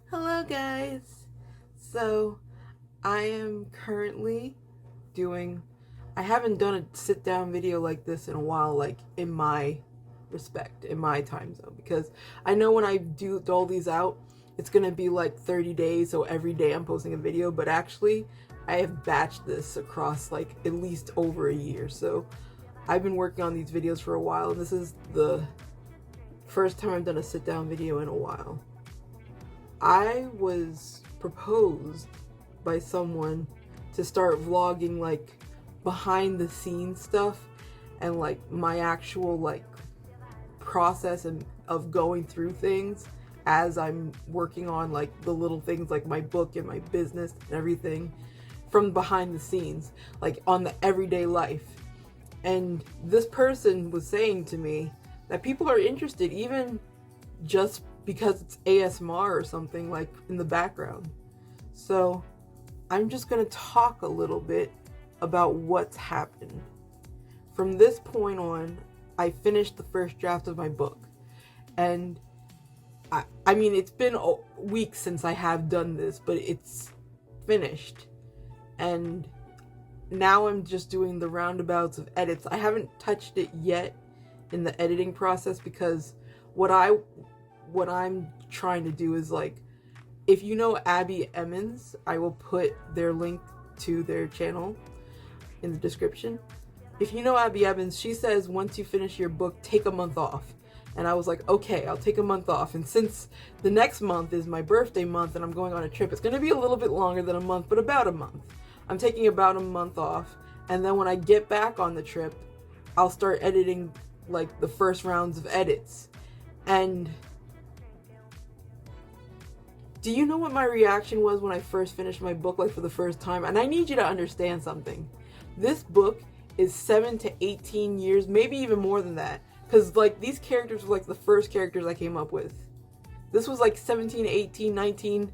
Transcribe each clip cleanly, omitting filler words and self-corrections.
Hello guys! So I am currently doing, I haven't done a sit down video like this in a while, like in my respect, in my time zone, because I know when I do dole these out, it's gonna be like 30 days, so every day I'm posting a video, but actually I have batched this across like at least over a year. So I've been working on these videos for a while, and this is the first time I've done a sit down video in a while. I was proposed by someone to start vlogging like behind the scenes stuff and like my actual like process and of going through things as I'm working on like the little things like my book and my business and everything from behind the scenes, like on the everyday life. And this person was saying to me that people are interested even just because it's ASMR or something like in the background. So I'm just going to talk a little bit about what's happened. From this point on, I finished the first draft of my book. And I mean, it's been weeks since I have done this, but it's finished. And now I'm just doing the roundabouts of edits. I haven't touched it yet in the editing process because what I'm trying to do is like, if you know Abby Emmons, I will put their link to their channel in the description. If you know Abby Emmons, she says once you finish your book, take a month off. And I was like, okay, I'll take a month off. And since the next month is my birthday month and I'm going on a trip, it's going to be a little bit longer than a month, but about a month. I'm taking about a month off. And then when I get back on the trip, I'll start editing like the first rounds of edits. And do you know what my reaction was when I first finished my book, like for the first time? And I need you to understand something. This book is 7 to 18 years, maybe even more than that. Because like these characters were like the first characters I came up with. This was like 17, 18, 19,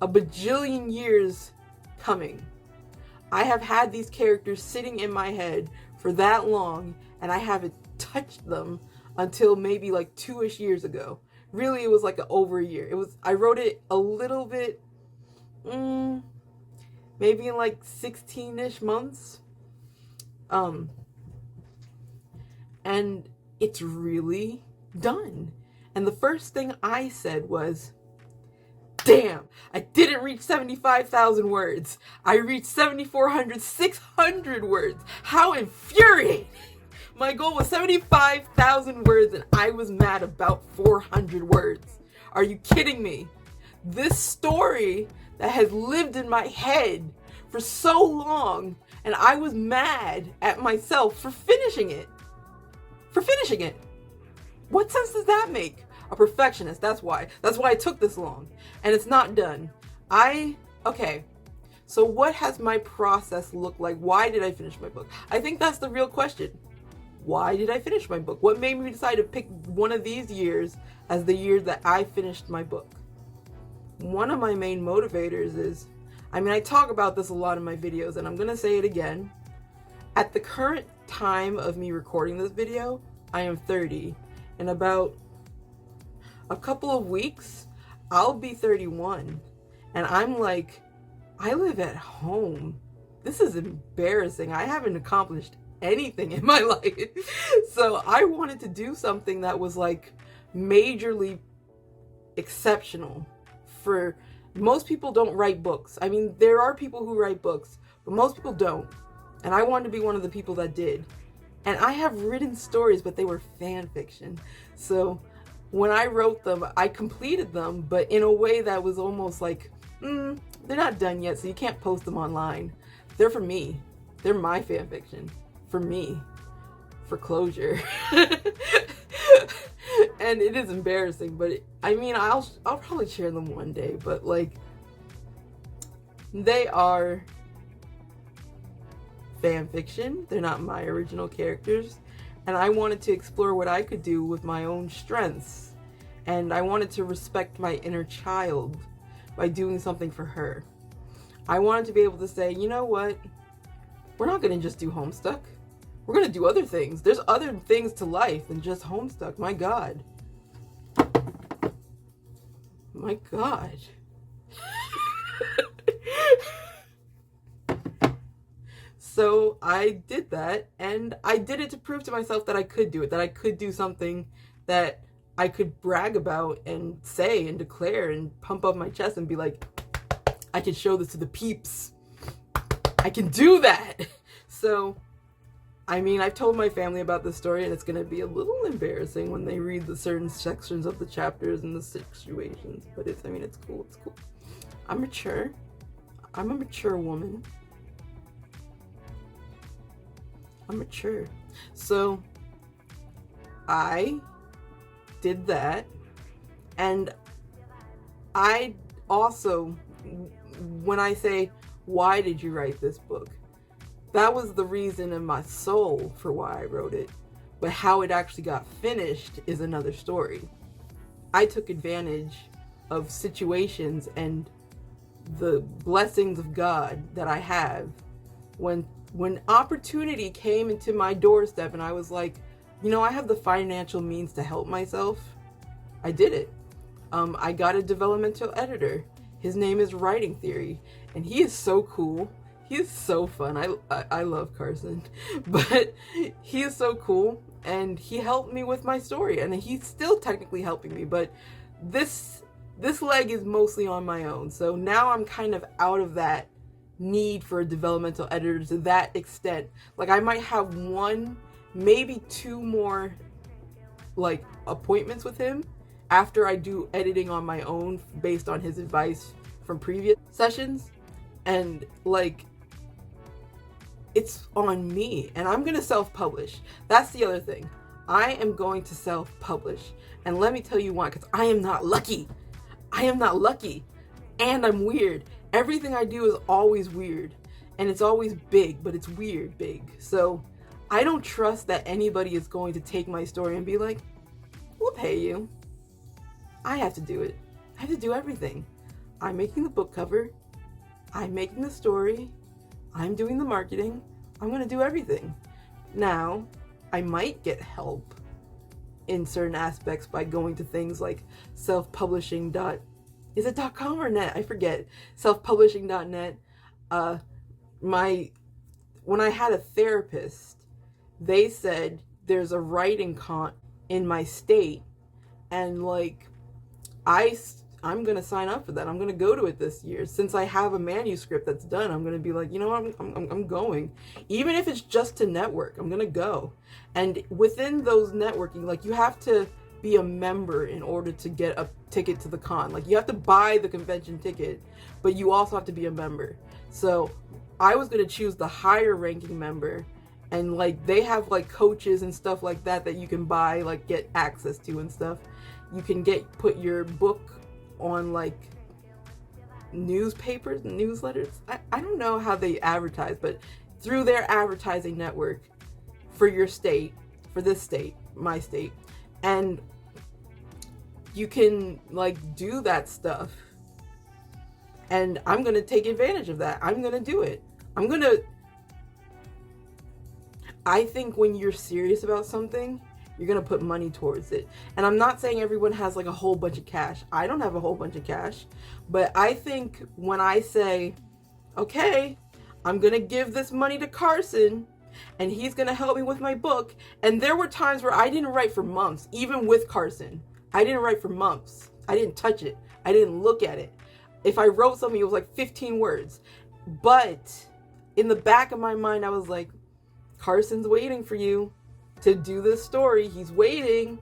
a bajillion years coming. I have had these characters sitting in my head for that long, and I haven't touched them until maybe like 2-ish years ago. Really, it was like over a year. I wrote it a little bit, maybe in like 16-ish months. And it's really done. And the first thing I said was, damn, I didn't reach 75,000 words. I reached 7,400, 600 words. How infuriating. My goal was 75,000 words and I was mad about 400 words. Are you kidding me? This story that has lived in my head for so long, and I was mad at myself for finishing it. What sense does that make? A perfectionist, that's why. That's why it took this long. And it's not done. Okay. So what has my process looked like? Why did I finish my book? I think that's the real question. Why did I finish my book? What made me decide to pick one of these years as the year that I finished my book? One of my main motivators is, I talk about this a lot in my videos, and I'm going to say it again. At the current time of me recording this video, I am 30. In about a couple of weeks, I'll be 31. And I'm like, I live at home. This is embarrassing. I haven't accomplished anything in my life. So I wanted to do something that was like majorly exceptional. For most people don't write books. I mean, there are people who write books, but most people don't. And I wanted to be one of the people that did. And I have written stories, but they were fan fiction. So when I wrote them, I completed them, but in a way that was almost like, they're not done yet, so you can't post them online. They're for me. They're my fan fiction. For me. For closure. And it is embarrassing, but I'll probably share them one day, but like, they are fan fiction. They're not my original characters. And I wanted to explore what I could do with my own strengths. And I wanted to respect my inner child by doing something for her. I wanted to be able to say, you know what? We're not going to just do Homestuck. We're going to do other things. There's other things to life than just Homestuck. My God. My God. So I did that, and I did it to prove to myself that I could do it, that I could do something that I could brag about and say and declare and pump up my chest and be like, I can show this to the peeps. I can do that. So, I mean, I've told my family about this story, and it's going to be a little embarrassing when they read the certain sections of the chapters and the situations. But it's cool. It's cool. I'm mature. I'm a mature woman. I'm mature. So I did that, and I also, when I say, why did you write this book? That was the reason in my soul for why I wrote it. But how it actually got finished is another story. I took advantage of situations and the blessings of God that I have when opportunity came into my doorstep, and I was like, I have the financial means to help myself. I did it. I got a developmental editor. His name is Writing Theory, and he is so cool. He is so fun. I love Carson, but he is so cool, and he helped me with my story, and he's still technically helping me, but this leg is mostly on my own. So now I'm kind of out of that need for a developmental editor to that extent. Like, I might have one, maybe two more like appointments with him after I do editing on my own based on his advice from previous sessions, and like, it's on me, and I'm gonna self-publish. That's the other thing. I am going to self-publish, and let me tell you why. Because I am not lucky. And I'm weird. Everything I do is always weird, and it's always big, but it's weird big. So I don't trust that anybody is going to take my story and be like, we'll pay you. I have to do it. I have to do everything. I'm making the book cover. I'm making the story. I'm doing the marketing. I'm going to do everything. Now, I might get help in certain aspects by going to things like self-publishing. Is it .com or net? I forget. Self-publishing.net. When I had a therapist, they said there's a writing con in my state, and like, I'm gonna sign up for that. I'm gonna go to it this year. Since I have a manuscript that's done, I'm gonna be like, I'm going. Even if it's just to network, I'm gonna go. And within those networking, like, you have to be a member in order to get a ticket to the con. Like, you have to buy the convention ticket, but you also have to be a member. So I was gonna choose the higher ranking member, and like, they have like coaches and stuff like that you can buy, like, get access to and stuff. You can put your book on like newspapers and newsletters. I don't know how they advertise, but through their advertising network for your state, for this state, my state, and you can like do that stuff. And I'm gonna take advantage of that. I'm gonna do it. I think when you're serious about something, you're gonna put money towards it. And I'm not saying everyone has like a whole bunch of cash. I don't have a whole bunch of cash. But I think when I say, okay, I'm gonna give this money to Carson, and he's gonna help me with my book. And there were times where I didn't write for months, even with Carson. I didn't write for months. I didn't touch it. I didn't look at it. If I wrote something, it was like 15 words. But in the back of my mind, I was like, Carson's waiting for you to do this story. He's waiting.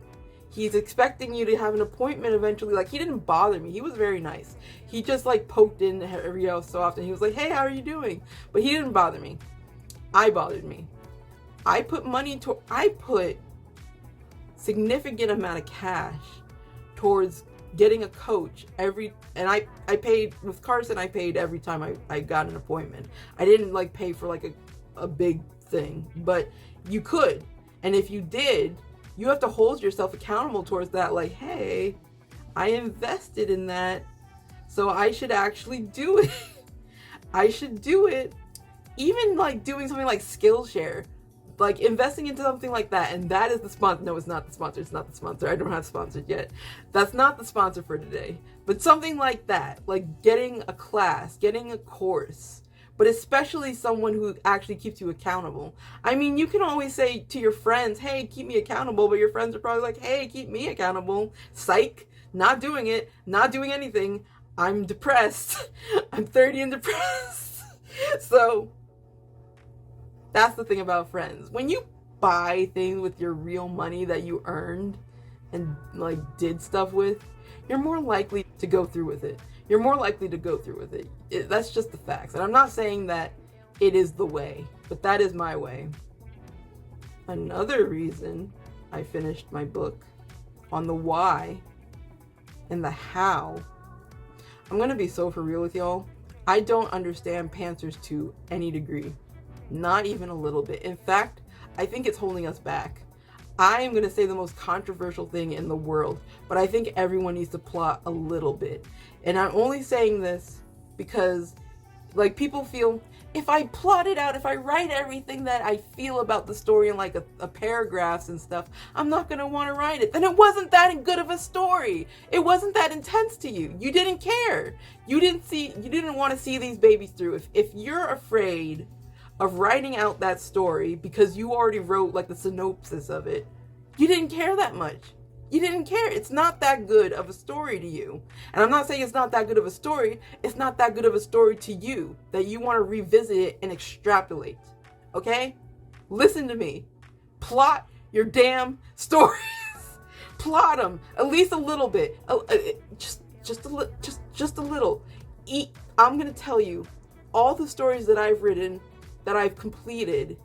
He's expecting you to have an appointment eventually. Like, he didn't bother me. He was very nice. He just like poked in every so often. He was like, hey, how are you doing? But he didn't bother me. I bothered me. I put significant amount of cash towards getting a coach and I paid with Carson. I paid every time I got an appointment. I didn't like pay for like a big thing, but you could. And if you did, you have to hold yourself accountable towards that. Like, hey, I invested in that, so I should actually do it. I should do it. Even like doing something like Skillshare. like investing into something like that, and that is the sponsor. No, it's not the sponsor. It's not the sponsor. I don't have sponsored yet. That's not the sponsor for today. But something like that, like getting a class, getting a course, but especially someone who actually keeps you accountable. I mean, you can always say to your friends, hey, keep me accountable, but your friends are probably like, hey, keep me accountable. Psych, not doing it, not doing anything. I'm depressed. I'm 30 and depressed. So that's the thing about friends. When you buy things with your real money that you earned and like did stuff with, you're more likely to go through with it. You're more likely to go through with it. That's just the facts. And I'm not saying that it is the way, but that is my way. Another reason I finished my book on the why and the how. I'm gonna be so for real with y'all. I don't understand Pantsers to any degree. Not even a little bit. In fact, I think it's holding us back. I am going to say the most controversial thing in the world, but I think everyone needs to plot a little bit. And I'm only saying this because, like, people feel, if I plot it out, if I write everything that I feel about the story in like a paragraphs and stuff, I'm not going to want to write it. Then it wasn't that good of a story. It wasn't that intense to you. You didn't care. You didn't want to see these babies through. If you're afraid of writing out that story because you already wrote like the synopsis of it, you didn't care that much. You didn't care. It's not that good of a story to you. And I'm not saying it's not that good of a story. It's not that good of a story to you that you want to revisit it and extrapolate. Okay? Listen to me. Plot your damn stories. Plot them at least a little bit. Just a little. I'm going to tell you all the stories that I've written, that I've completed,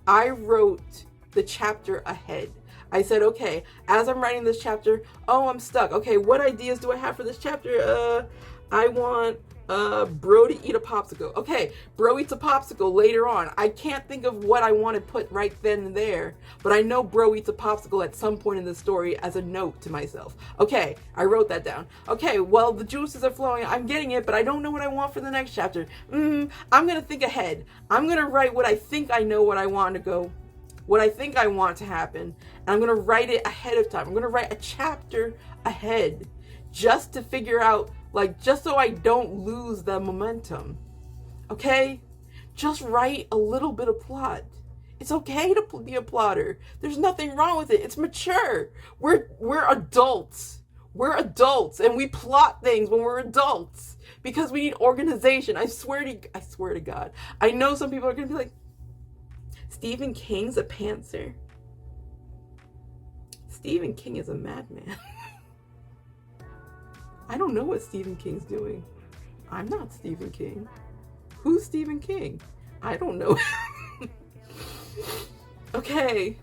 I wrote the chapter ahead. I said, okay, as I'm writing this chapter, oh, I'm stuck. Okay, what ideas do I have for this chapter? I want bro to eat a popsicle. Okay, bro eats a popsicle later on. I can't think of what I want to put right then and there, but I know bro eats a popsicle at some point in the story as a note to myself. Okay, I wrote that down. Okay, well, the juices are flowing. I'm getting it, but I don't know what I want for the next chapter. I'm going to think ahead. I'm going to write what I think I know what I want to go, what I think I want to happen, and I'm going to write it ahead of time. I'm going to write a chapter ahead just to figure out, like, just so I don't lose the momentum. Okay? Just write a little bit of plot. It's okay to be a plotter. There's nothing wrong with it. It's mature. We're adults. We're adults, and we plot things when we're adults because we need organization. I swear to God. I know some people are going to be like, Stephen King's a pantser. Stephen King is a madman. I don't know what Stephen King's doing. I'm not Stephen King. Who's Stephen King? I don't know. Okay.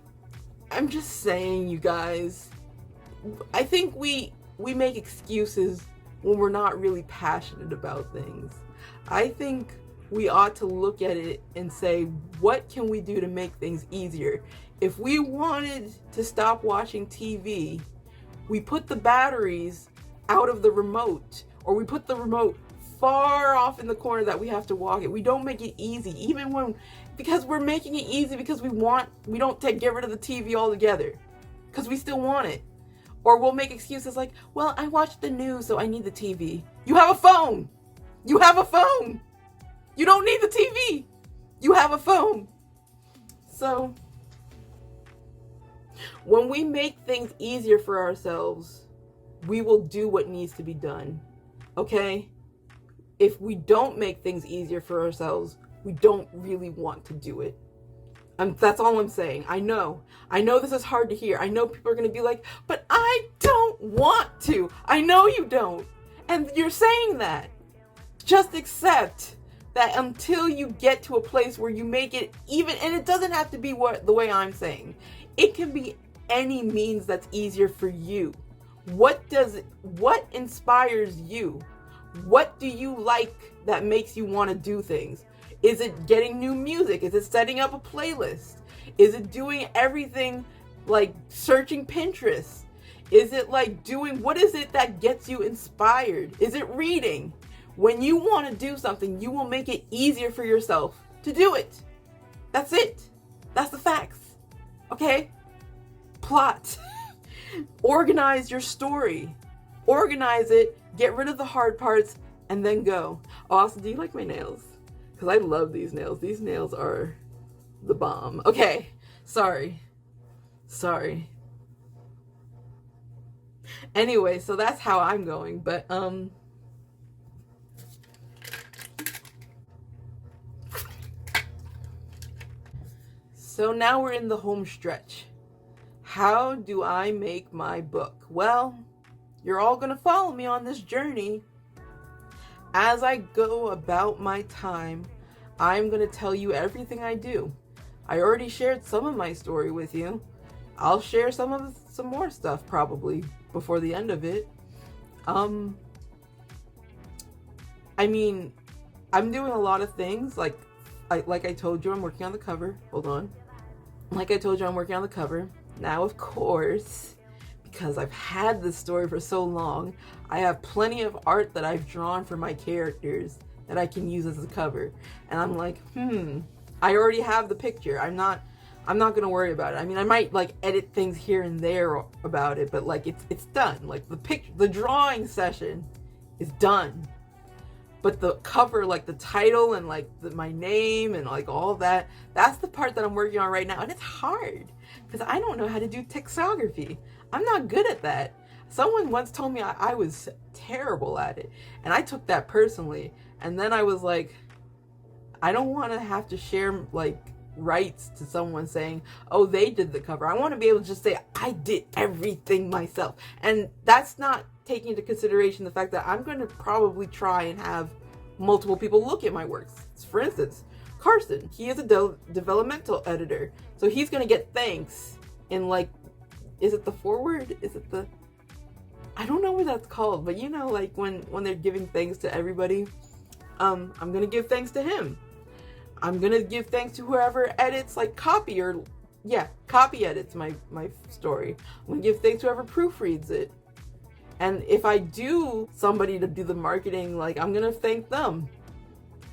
I'm just saying, you guys. I think we make excuses when we're not really passionate about things. I think we ought to look at it and say, what can we do to make things easier? If we wanted to stop watching TV, we put the batteries out of the remote, or we put the remote far off in the corner that we have to walk it. We don't make it easy, because we're making it easy because we don't get rid of the TV altogether because we still want it. Or we'll make excuses like, well, I watch the news, so I need the TV. You have a phone. You have a phone. You don't need the TV. You have a phone. So when we make things easier for ourselves, we will do what needs to be done. Okay? If we don't make things easier for ourselves, we don't really want to do it. That's all I'm saying. I know this is hard to hear. I know people are going to be like, but I don't want to. I know you don't. And you're saying that. Just accept that until you get to a place where you make it even, and it doesn't have to be the way I'm saying. It can be any means that's easier for you. What inspires you? What do you like that makes you want to do things? Is it getting new music? Is it setting up a playlist? Is it doing everything like searching Pinterest? Is it like what is it that gets you inspired? Is it reading? When you want to do something, you will make it easier for yourself to do it. That's it. That's the facts. Okay? Plot. Organize your story. Organize it, get rid of the hard parts, and then go. Oh, also, do you like my nails? Because I love these nails. These nails are the bomb. Okay, sorry. Anyway, so that's how I'm going, but, so now we're in the home stretch. How do I make my book? Well, you're all gonna follow me on this journey. As I go about my time, I'm gonna tell you everything I do. I already shared some of my story with you. I'll share some more stuff probably before the end of it. I mean, I'm doing a lot of things. Like I told you, I'm working on the cover. Hold on. Like I told you, I'm working on the cover. Now, of course, because I've had this story for so long, I have plenty of art that I've drawn for my characters that I can use as a cover. And I'm like, I already have the picture. I'm not gonna worry about it. I mean, I might like edit things here and there about it, but like it's done. Like the drawing session is done. But the cover, like the title and like my name and like all that, that's the part that I'm working on right now. And it's hard because I don't know how to do textography. I'm not good at that. Someone once told me I was terrible at it. And I took that personally. And then I was like, I don't want to have to share like rights to someone saying, oh, they did the cover. I want to be able to just say, I did everything myself. And that's not taking into consideration the fact that I'm going to probably try and have multiple people look at my works. For instance, Carson, he is a developmental editor. So he's going to get thanks in like, is it the foreword? Is it the, I don't know what that's called, but you know, like when they're giving thanks to everybody, I'm going to give thanks to him. I'm going to give thanks to whoever edits like copy edits my story. I'm going to give thanks to whoever proofreads it. And if I do somebody to do the marketing, like I'm going to thank them.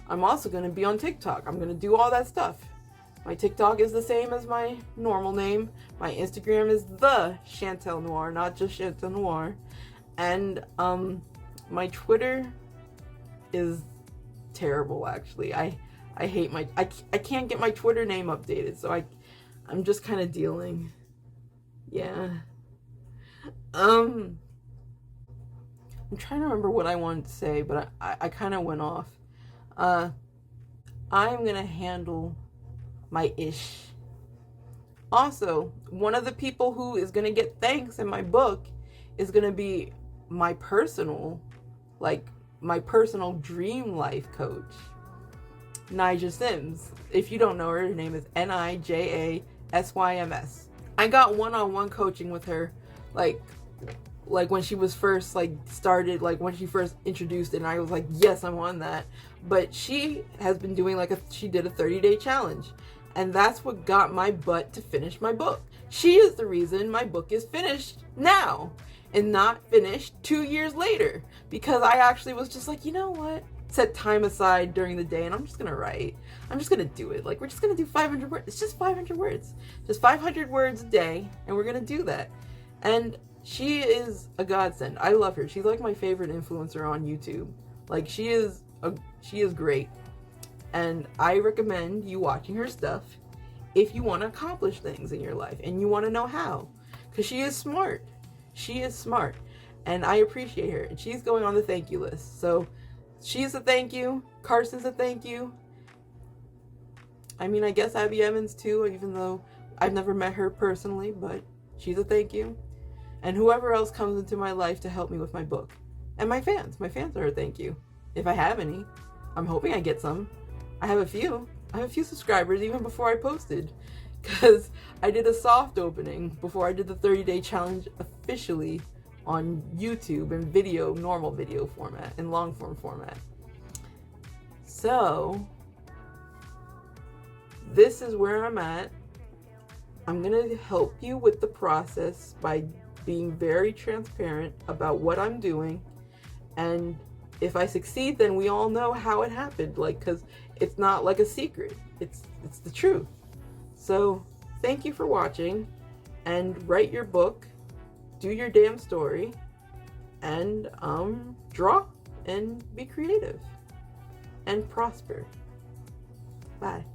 I'm also going to be on TikTok. I'm going to do all that stuff. My TikTok is the same as my normal name. My Instagram is the Chantel Noir, not just Chantel Noir. And my Twitter is terrible, actually. I hate I can't get my Twitter name updated, so I'm just kind of dealing. Yeah. I'm trying to remember what I wanted to say, but I kind of went off. I'm gonna handle my ish. Also, one of the people who is gonna get thanks in my book is gonna be my personal dream life coach, Nija Sims. If you don't know her name is Nijasyms. I got one-on-one coaching with her, like when she was first started, when she first introduced it, and I was like, yes, I'm on that. But she has been doing she did a 30-day challenge, and that's what got my butt to finish my book. She is the reason my book is finished now and not finished 2 years later, because I actually was just like, you know what? Set time aside during the day and I'm just gonna write. I'm just gonna do it. We're just gonna do 500 words. It's just 500 words. Just 500 words a day, and we're gonna do that. And she is a godsend. I love her. She's like my favorite influencer on YouTube. She is great. And I recommend you watching her stuff if you want to accomplish things in your life and you want to know how. Because she is smart. She is smart. And I appreciate her. And she's going on the thank you list. So she's a thank you. Carson's a thank you. I mean, I guess Abby Emmons too, even though I've never met her personally, but she's a thank you. And whoever else comes into my life to help me with my book. And my fans. My fans are a thank you. If I have any. I'm hoping I get some. I have a few subscribers even before I posted. Because I did a soft opening before I did the 30-day challenge officially on YouTube in normal video format, in long form format. So, this is where I'm at. I'm going to help you with the process by being very transparent about what I'm doing. And if I succeed, then we all know how it happened. Because it's not like a secret. It's the truth. So thank you for watching, and write your book, do your damn story, and draw and be creative and prosper. Bye.